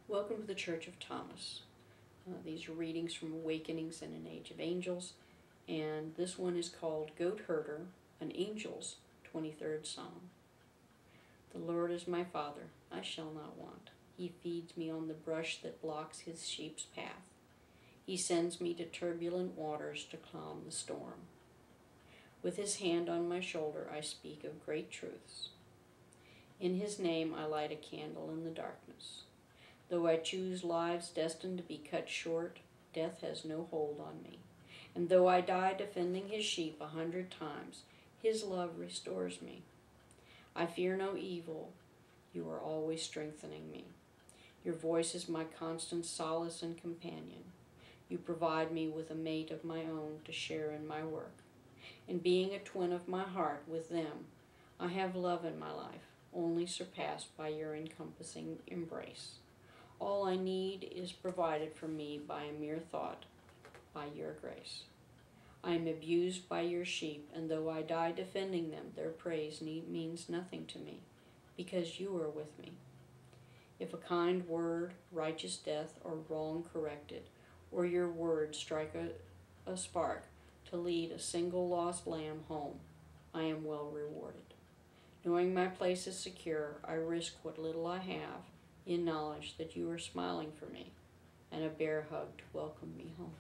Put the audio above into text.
Welcome to the Church of Thomas. These are readings from Awakenings in an Age of Angels, and this one is called Goat Herder, an Angel's 23rd Psalm. The Lord is my Father, I shall not want. He feeds me on the brush that blocks his sheep's path. He sends me to turbulent waters to calm the storm. With his hand on my shoulder, I speak of great truths. In his name, I light a candle in the darkness. Though I choose lives destined to be cut short, death has no hold on me. And though I die defending his sheep 100 times, his love restores me. I fear no evil. You are always strengthening me. Your voice is my constant solace and companion. You provide me with a mate of my own to share in my work. In being a twin of my heart with them, I have love in my life, only surpassed by your encompassing embrace. All I need is provided for me by a mere thought, by your grace. I am abused by your sheep, and though I die defending them, their praise means nothing to me, because you are with me. If a kind word, righteous death, or wrong corrected, or your word strike a spark to lead a single lost lamb home, I am well rewarded. Knowing my place is secure, I risk what little I have, in knowledge that you are smiling for me, and a bear hug to welcome me home.